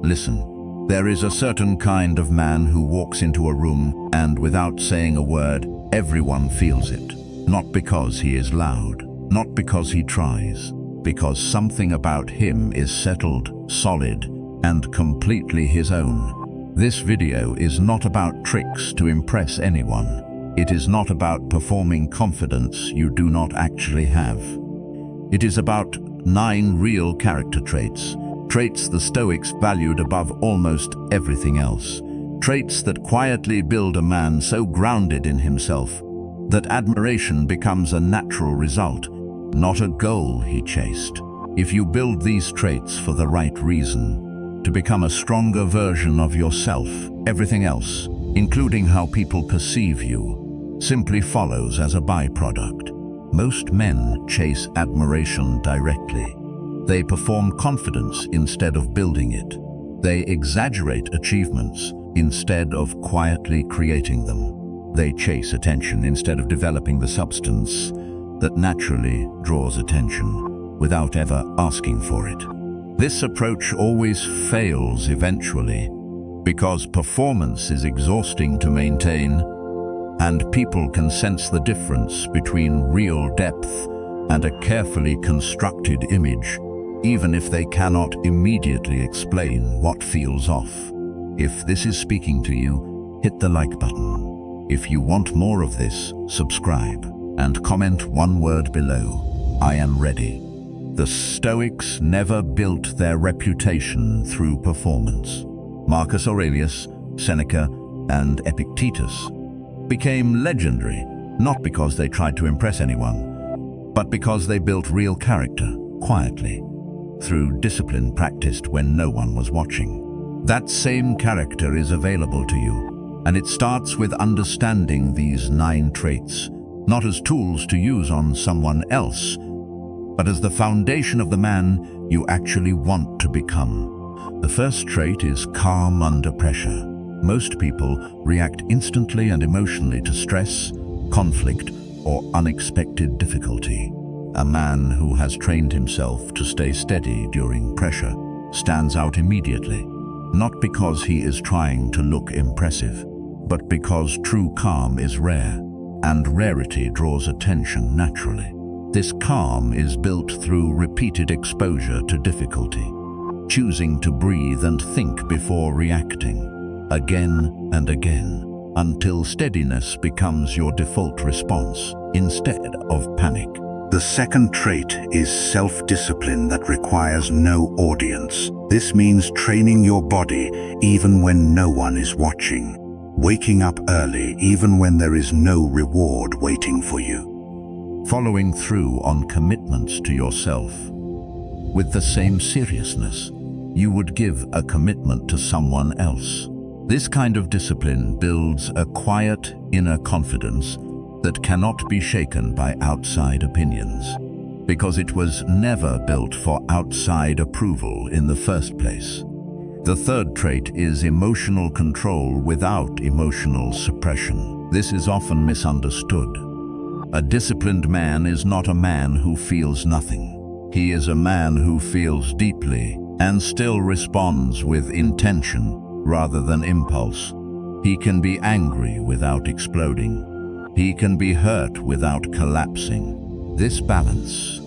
Listen, there is a certain kind of man who walks into a room and without saying a word, everyone feels it. Not because he is loud, not because he tries, because something about him is settled, solid, and completely his own. This video is not about tricks to impress anyone. It is not about performing confidence you do not actually have. It is about 9 real character traits, traits the Stoics valued above almost everything else. Traits that quietly build a man so grounded in himself that admiration becomes a natural result, not a goal he chased. If you build these traits for the right reason, to become a stronger version of yourself, everything else, including how people perceive you, simply follows as a byproduct. Most men chase admiration directly. They perform confidence instead of building it. They exaggerate achievements instead of quietly creating them. They chase attention instead of developing the substance that naturally draws attention without ever asking for it. This approach always fails eventually because performance is exhausting to maintain, and people can sense the difference between real depth and a carefully constructed image, even if they cannot immediately explain what feels off. If this is speaking to you, hit the like button. If you want more of this, subscribe and comment one word below. I am ready. The Stoics never built their reputation through performance. Marcus Aurelius, Seneca, and Epictetus became legendary, not because they tried to impress anyone, but because they built real character, quietly, through discipline practiced when no one was watching. That same character is available to you, and it starts with understanding these 9 traits, not as tools to use on someone else, but as the foundation of the man you actually want to become. The first trait is calm under pressure. Most people react instantly and emotionally to stress, conflict, or unexpected difficulty. A man who has trained himself to stay steady during pressure stands out immediately, not because he is trying to look impressive, but because true calm is rare, and rarity draws attention naturally. This calm is built through repeated exposure to difficulty, choosing to breathe and think before reacting, again and again, until steadiness becomes your default response instead of panic. The second trait is self-discipline that requires no audience. This means training your body even when no one is watching, waking up early even when there is no reward waiting for you, following through on commitments to yourself with the same seriousness you would give a commitment to someone else. This kind of discipline builds a quiet inner confidence that cannot be shaken by outside opinions, because it was never built for outside approval in the first place. The third trait is emotional control without emotional suppression. This is often misunderstood. A disciplined man is not a man who feels nothing. He is a man who feels deeply and still responds with intention rather than impulse. He can be angry without exploding. He can be hurt without collapsing. This balance,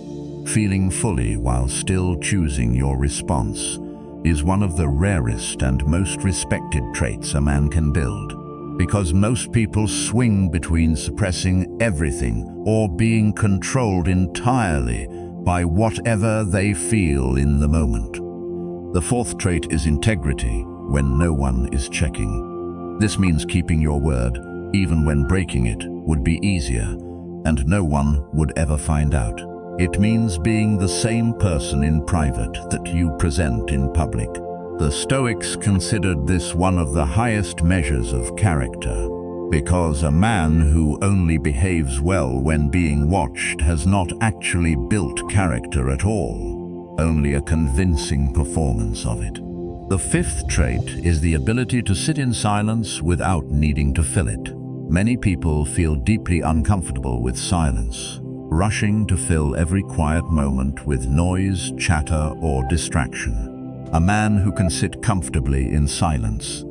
feeling fully while still choosing your response, is one of the rarest and most respected traits a man can build, because most people swing between suppressing everything or being controlled entirely by whatever they feel in the moment. The fourth trait is integrity when no one is checking. This means keeping your word, even when breaking it would be easier, and no one would ever find out. It means being the same person in private that you present in public. The Stoics considered this one of the highest measures of character, because a man who only behaves well when being watched has not actually built character at all, only a convincing performance of it. The fifth trait is the ability to sit in silence without needing to fill it. Many people feel deeply uncomfortable with silence, rushing to fill every quiet moment with noise, chatter, or distraction. A man who can sit comfortably in silence,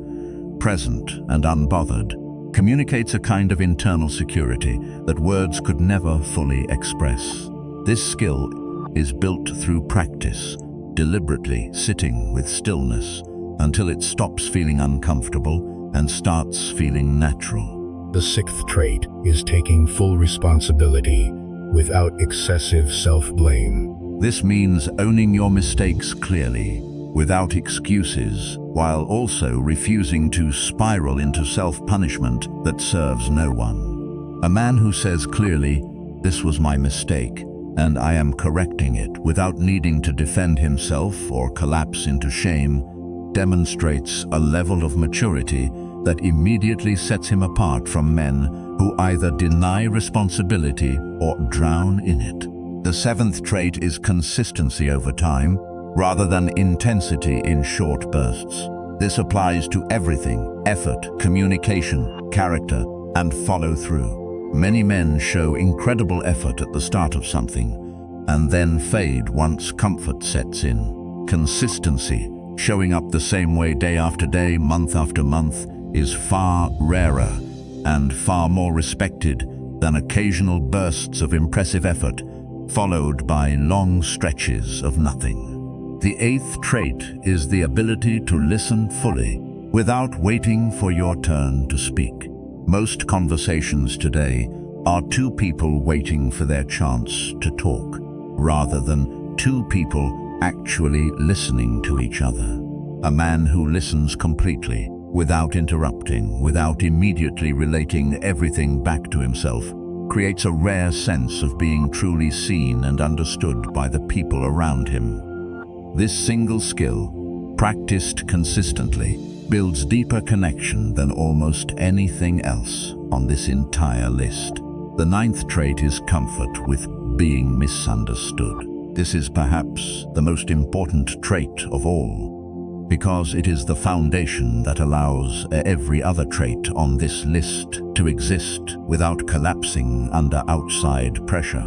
present and unbothered, communicates a kind of internal security that words could never fully express. This skill is built through practice, deliberately sitting with stillness until it stops feeling uncomfortable and starts feeling natural. The sixth trait is taking full responsibility without excessive self-blame. This means owning your mistakes clearly, without excuses, while also refusing to spiral into self-punishment that serves no one. A man who says clearly, "This was my mistake, and I am correcting it," without needing to defend himself or collapse into shame, demonstrates a level of maturity that immediately sets him apart from men who either deny responsibility or drown in it. The seventh trait is consistency over time, rather than intensity in short bursts. This applies to everything: effort, communication, character, and follow-through. Many men show incredible effort at the start of something, and then fade once comfort sets in. Consistency, showing up the same way day after day, month after month, is far rarer and far more respected than occasional bursts of impressive effort, followed by long stretches of nothing. The eighth trait is the ability to listen fully without waiting for your turn to speak. Most conversations today are two people waiting for their chance to talk, rather than two people actually listening to each other. A man who listens completely, without interrupting, without immediately relating everything back to himself, creates a rare sense of being truly seen and understood by the people around him. This single skill, practiced consistently, builds deeper connection than almost anything else on this entire list. The ninth trait is comfort with being misunderstood. This is perhaps the most important trait of all, because it is the foundation that allows every other trait on this list to exist without collapsing under outside pressure.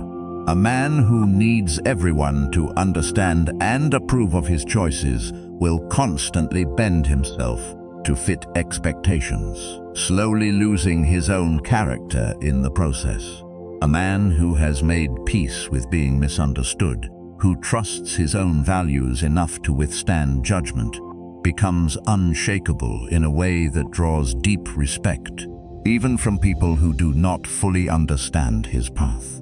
A man who needs everyone to understand and approve of his choices will constantly bend himself to fit expectations, slowly losing his own character in the process. A man who has made peace with being misunderstood, who trusts his own values enough to withstand judgment, becomes unshakable in a way that draws deep respect, even from people who do not fully understand his path.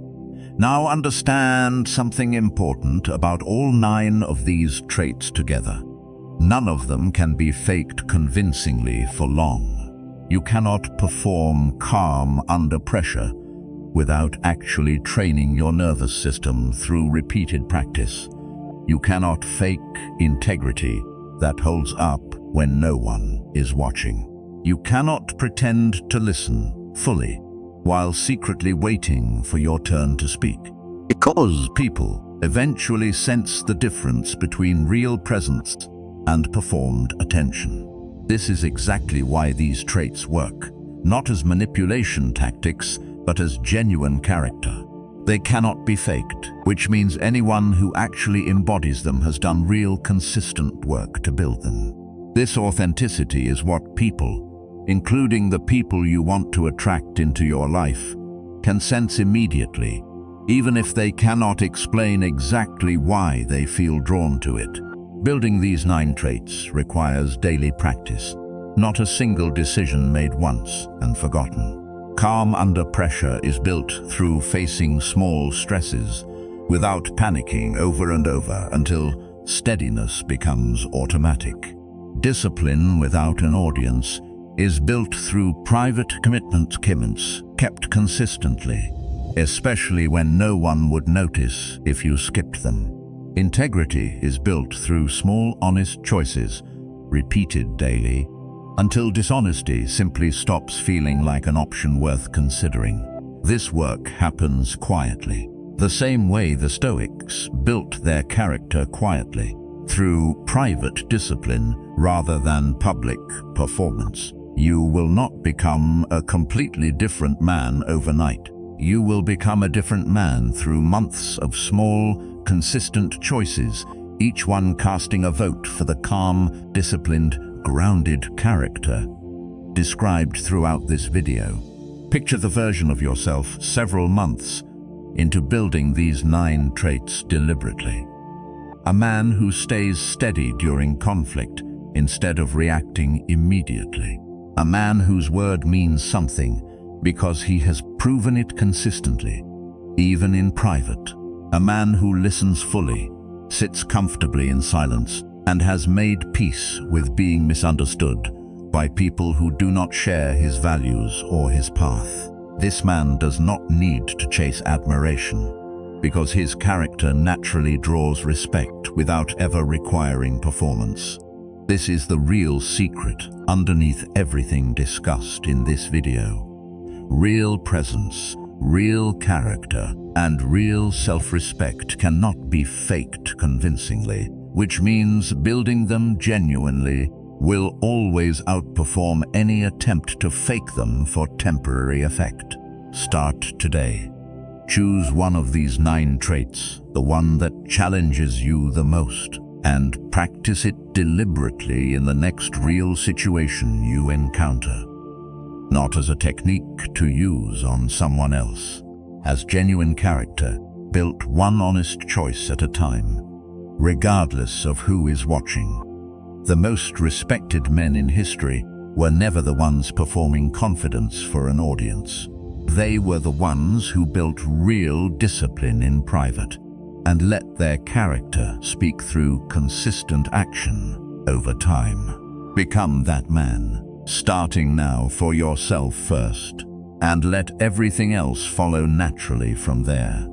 Now understand something important about all 9 of these traits together. None of them can be faked convincingly for long. You cannot perform calm under pressure without actually training your nervous system through repeated practice. You cannot fake integrity that holds up when no one is watching. You cannot pretend to listen fully while secretly waiting for your turn to speak. Because people eventually sense the difference between real presence and performed attention. This is exactly why these traits work, not as manipulation tactics, but as genuine character. They cannot be faked, which means anyone who actually embodies them has done real, consistent work to build them. This authenticity is what people, including the people you want to attract into your life, can sense immediately, even if they cannot explain exactly why they feel drawn to it. Building these 9 traits requires daily practice, not a single decision made once and forgotten. Calm under pressure is built through facing small stresses without panicking over and over until steadiness becomes automatic. Discipline without an audience is built through private commitments kept consistently, especially when no one would notice if you skipped them. Integrity is built through small, honest choices, repeated daily, until dishonesty simply stops feeling like an option worth considering. This work happens quietly, the same way the Stoics built their character quietly, through private discipline rather than public performance. You will not become a completely different man overnight. You will become a different man through months of small, consistent choices, each one casting a vote for the calm, disciplined, grounded character described throughout this video. Picture the version of yourself several months into building these 9 traits deliberately. A man who stays steady during conflict instead of reacting immediately. A man whose word means something because he has proven it consistently, even in private. A man who listens fully, sits comfortably in silence, and has made peace with being misunderstood by people who do not share his values or his path. This man does not need to chase admiration, because his character naturally draws respect without ever requiring performance. This is the real secret underneath everything discussed in this video. Real presence, real character, and real self-respect cannot be faked convincingly, which means building them genuinely will always outperform any attempt to fake them for temporary effect. Start today. Choose one of these 9 traits, the one that challenges you the most, and practice it deliberately in the next real situation you encounter. Not as a technique to use on someone else, as genuine character, built one honest choice at a time, regardless of who is watching. The most respected men in history were never the ones performing confidence for an audience. They were the ones who built real discipline in private and let their character speak through consistent action over time. Become that man, starting now for yourself first, and let everything else follow naturally from there.